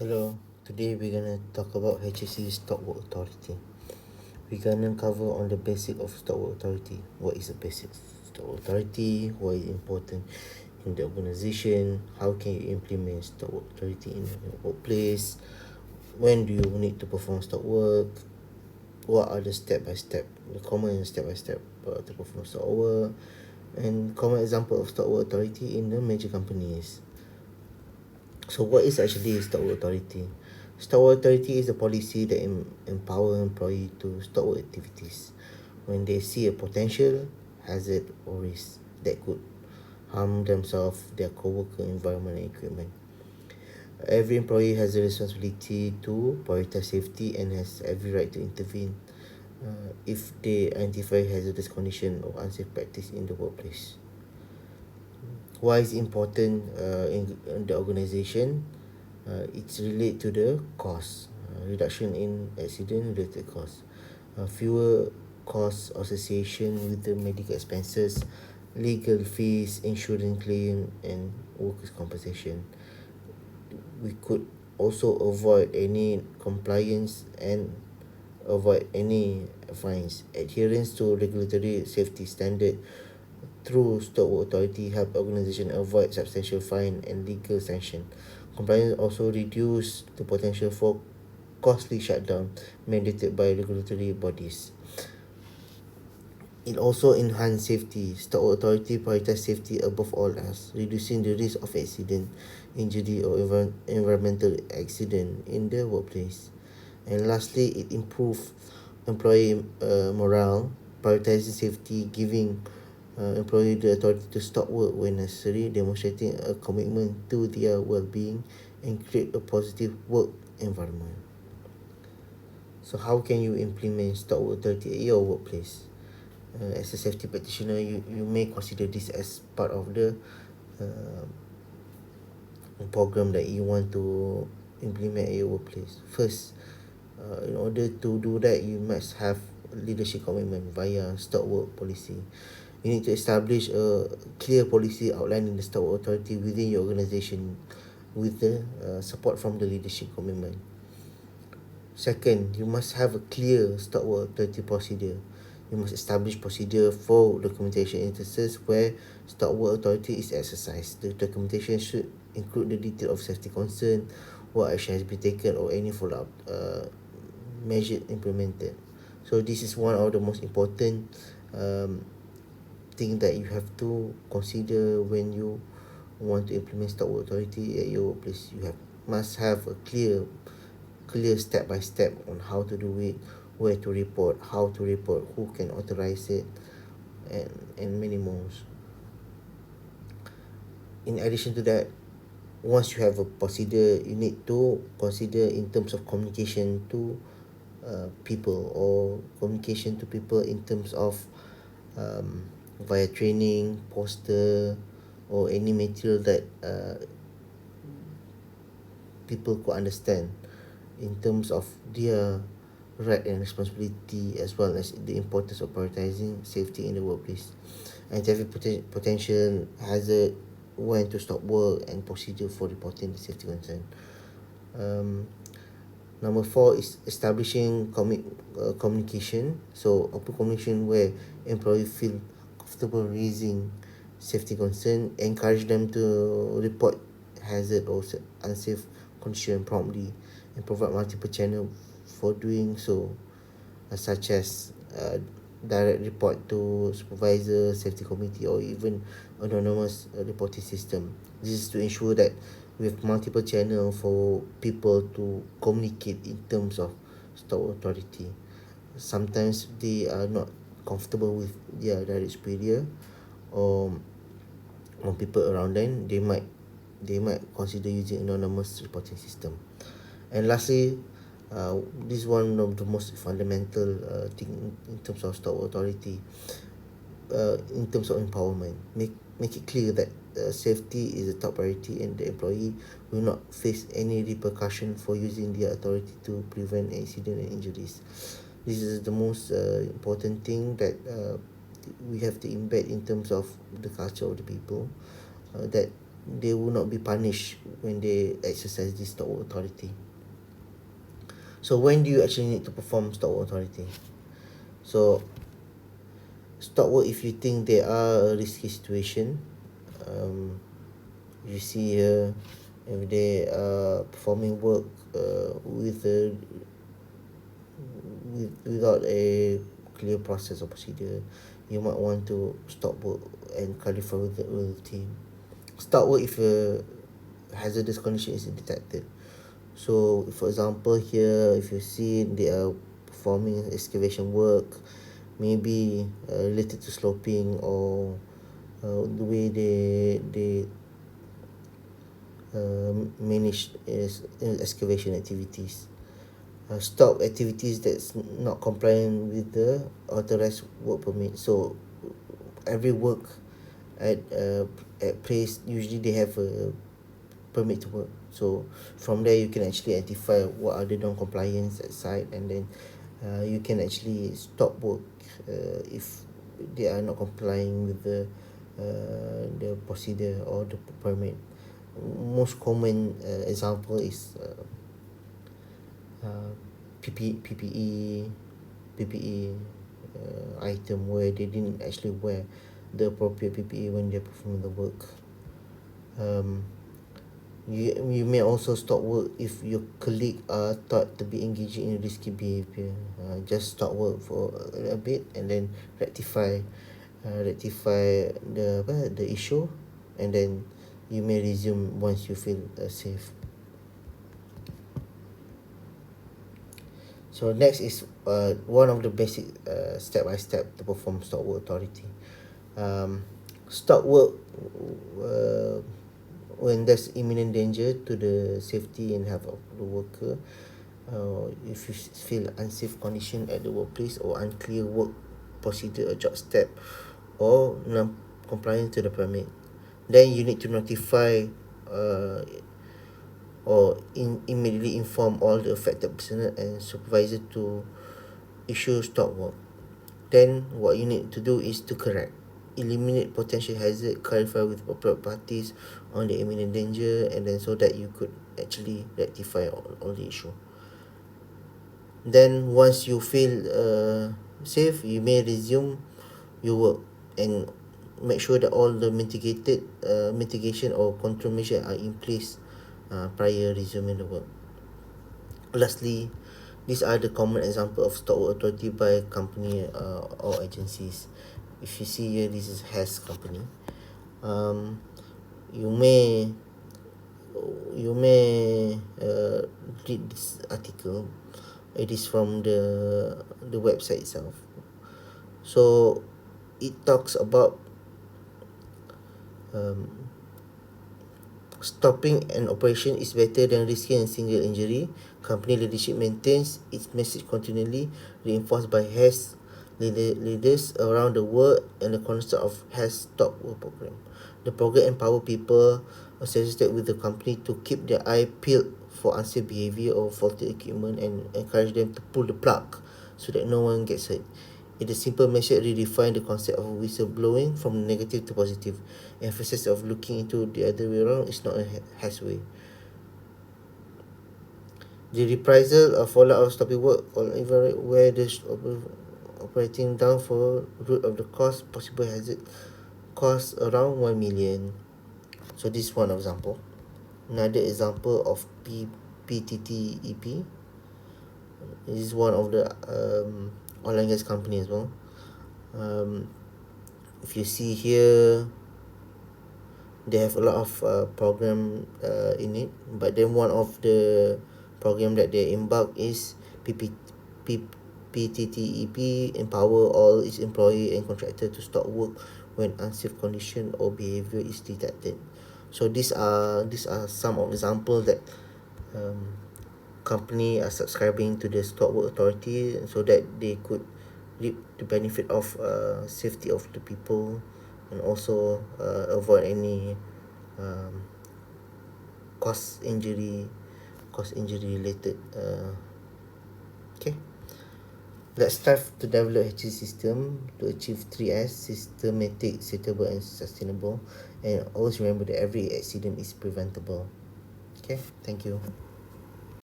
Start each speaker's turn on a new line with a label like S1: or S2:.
S1: Hello, today we're gonna talk about HSE Stock Work Authority. We're gonna cover on the basic of Stock Work Authority. What is a basic Stock Work Authority? Why is it important in the organization? How can you implement Stock Work Authority in your workplace? When do you need to perform stock work? What are the the common step by step to perform stock work? And common example of Stock Work Authority in the major companies. So what is actually stop-work authority? Stop-work authority is a policy that empower employee to stop work activities when they see a potential hazard or risk that could harm themselves, their co-worker, environment and equipment. Every employee has a responsibility to prioritize safety and has every right to intervene if they identify hazardous condition or unsafe practice in the workplace. Why is it important in the organization? It's related to the cost, reduction in accident related costs, fewer costs association with the medical expenses, legal fees, insurance claim and workers compensation. We could also avoid any compliance and avoid any fines. Adherence to regulatory safety standard through Stock Authority help organization avoid substantial fine and legal sanction. Compliance also reduce the potential for costly shutdown mandated by regulatory bodies. It also enhance safety. Stock Authority prioritize safety above all else, reducing the risk of accident, injury or environmental accident in the workplace. And lastly, it improve employee morale, prioritizing safety, giving employee the authority to stop work when necessary, demonstrating a commitment to their well-being and create a positive work environment. So how can you implement stop work authority at your workplace? As a safety practitioner, you may consider this as part of the uh, program that you want to implement at your workplace. First, in order to do that, you must have leadership commitment via stop work policy. You need to establish a clear policy outlining the stop work authority within your organization with the support from the leadership commitment. Second, you must have a clear stop work authority procedure. You must establish procedure for documentation instances where stop work authority is exercised. The documentation should include the detail of safety concern, what action has been taken or any follow-up measure implemented. So this is one of the most important um, thing that you have to consider when you want to implement stop work authority at your workplace. You must have a clear step by step on how to do it, where to report, how to report, who can authorize it, and many more. In addition to that, once you have a procedure, you need to consider in terms of communication to people, or communication to people in terms of via training, poster, or any material that people could understand in terms of their right and responsibility, as well as the importance of prioritizing safety in the workplace, identify potential hazard, when to stop work, and procedure for reporting the safety concern. um, Number four is establishing communication. So open communication where employees feel comfortable raising safety concern, encourage them to report hazard or unsafe condition promptly, and provide multiple channel for doing so, such as direct report to supervisor, safety committee, or even anonymous reporting system. This is to ensure that we have multiple channel for people to communicate in terms of stop authority. Sometimes they are not comfortable with their direct superior, or people around them. They might consider using anonymous reporting system. And lastly, this is one of the most fundamental thing in terms of stop authority. In terms of empowerment, make it clear that safety is a top priority and the employee will not face any repercussion for using their authority to prevent accident and injuries. This is the most important thing that we have to embed in terms of the culture of the people, that they will not be punished when they exercise this stock work authority. So when do you actually need to perform stock work authority? So stop work if you think there are a risky situation. You see here, if they are performing work without a clear process or procedure, you might want to stop work and clarify with the team. Stop work if a hazardous condition is detected. So for example here, if you see they are performing excavation work, maybe related to sloping, or the way they manage excavation activities. Stop activities that's not compliant with the authorized work permit. So every work at place, usually they have a permit to work. So from there you can actually identify what are the non-compliance at site, and then you can actually stop work if they are not complying with the procedure or the permit. Most common example is PPE item where they didn't actually wear the appropriate PPE when they're performing the work. You may also stop work if your colleague are thought to be engaging in risky behavior. Just stop work for a bit and then rectify the issue, and then you may resume once you feel safe. So next is one of the basic step by step to perform stop work authority. Stop work when there's imminent danger to the safety and health of the worker. If you feel unsafe condition at the workplace, or unclear work procedure or job step, or non-compliance to the permit, then you need to notify or immediately inform all the affected personnel and supervisor to issue stop work. Then what you need to do is to correct, eliminate potential hazard, clarify with appropriate parties on the imminent danger, and then so that you could actually rectify all the issue. Then once you feel safe, you may resume your work and make sure that all the mitigation or control measures are in place prior resuming the work. Lastly, these are the common example of stop work authority by company or agencies. If you see here, this is HAS company. You may read this article. It is from the website itself. So it talks about stopping an operation is better than risking a single injury. Company leadership maintains its message continually, reinforced by HAS leaders around the world, and the concept of HAS Stop Work program. The program empower people associated with the company to keep their eye peeled for unsafe behavior or faulty equipment, and encourage them to pull the plug so that no one gets hurt. It is simple message redefine the concept of whistleblowing from negative to positive. Emphasis of looking into the other way around is not a HAS way. The reprisal of fallout of stopping work, or even where the operating down for root of the cause possible hazard cost around 1 million. So this is one example. Another example of PTTEP. This is one of the oil and gas company as well. If you see here, they have a lot of program in it, but then one of the program that they embark is PTTEP empower all its employee and contractor to stop work when unsafe condition or behavior is detected. So these are some of examples that company are subscribing to the stop work authority, so that they could reap the benefit of safety of the people, and also avoid any cost injury related. Okay, let's strive to develop HSE system to achieve 3S: systematic, suitable, and sustainable. And always remember that every accident is preventable. Okay, thank you.